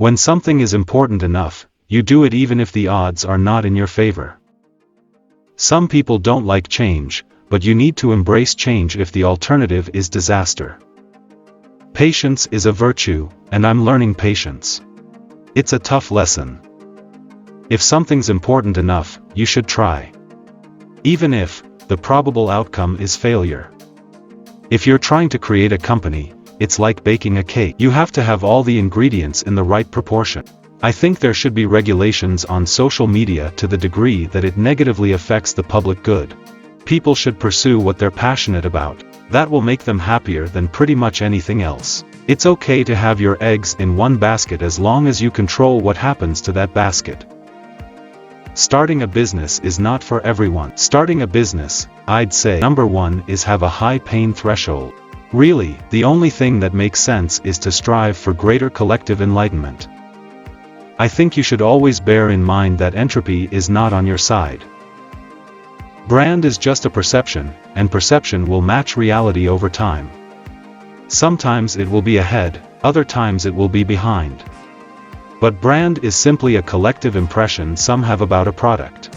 When something is important enough, you do it even if the odds are not in your favor. Some people don't like change, but you need to embrace change if the alternative is disaster. Patience is a virtue, and I'm learning patience. It's a tough lesson. If something's important enough, you should try. Even if the probable outcome is failure. If you're trying to create a company, it's like baking a cake. You have to have all the ingredients in the right proportion. I think there should be regulations on social media to the degree that it negatively affects the public good. People should pursue what they're passionate about. That will make them happier than pretty much anything else. It's okay to have your eggs in one basket as long as you control what happens to that basket. Starting a business is not for everyone. Starting a business, I'd say, number one is have a high pain threshold. Really, the only thing that makes sense is to strive for greater collective enlightenment. I think you should always bear in mind that entropy is not on your side. Brand is just a perception, and perception will match reality over time. Sometimes it will be ahead, other times it will be behind. But brand is simply a collective impression some have about a product.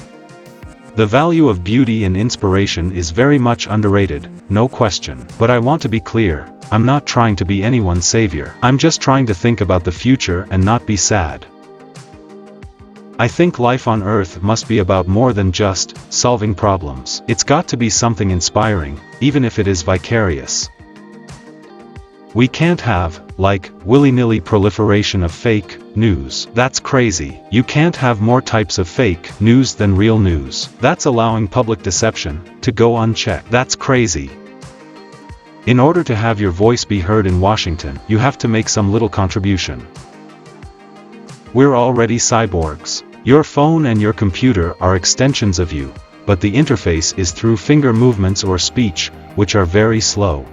The value of beauty and inspiration is very much underrated, no question. But I want to be clear, I'm not trying to be anyone's savior. I'm just trying to think about the future and not be sad. I think life on Earth must be about more than just solving problems. It's got to be something inspiring, even if it is vicarious. We can't have, like, willy-nilly proliferation of fake news. That's crazy. You can't have more types of fake news than real news. That's allowing public deception to go unchecked. That's crazy. In order to have your voice be heard in Washington, you have to make some little contribution. We're already cyborgs. Your phone and your computer are extensions of you, but the interface is through finger movements or speech, which are very slow.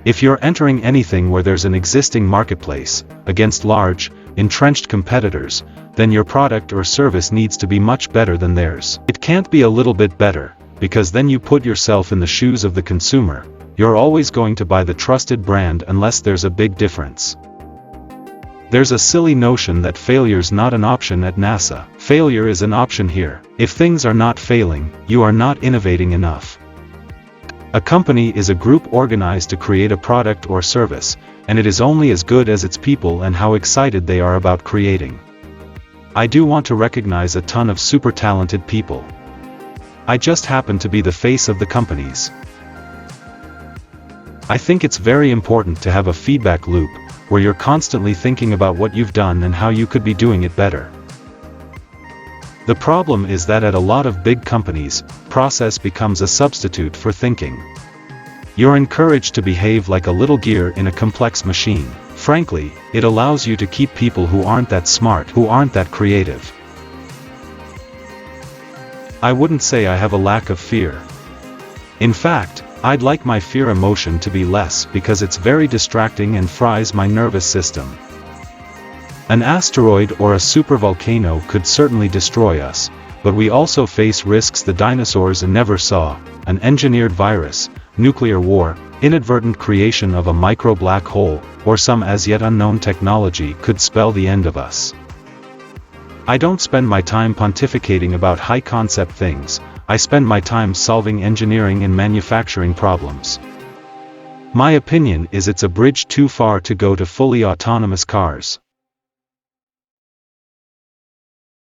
If you're entering anything where there's an existing marketplace, against large, entrenched competitors, then your product or service needs to be much better than theirs. It can't be a little bit better, because then you put yourself in the shoes of the consumer. You're always going to buy the trusted brand unless there's a big difference. There's a silly notion that failure's not an option at NASA. Failure is an option here. If things are not failing, you are not innovating enough. A company is a group organized to create a product or service, and it is only as good as its people and how excited they are about creating. I do want to recognize a ton of super talented people. I just happen to be the face of the companies. I think it's very important to have a feedback loop, where you're constantly thinking about what you've done and how you could be doing it better. The problem is that at a lot of big companies, process becomes a substitute for thinking. You're encouraged to behave like a little gear in a complex machine. Frankly, it allows you to keep people who aren't that smart, who aren't that creative. I wouldn't say I have a lack of fear. In fact, I'd like my fear emotion to be less because it's very distracting and fries my nervous system. An asteroid or a supervolcano could certainly destroy us, but we also face risks the dinosaurs never saw: an engineered virus, nuclear war, inadvertent creation of a micro black hole, or some as yet unknown technology could spell the end of us. I don't spend my time pontificating about high-concept things. I spend my time solving engineering and manufacturing problems. My opinion is it's a bridge too far to go to fully autonomous cars.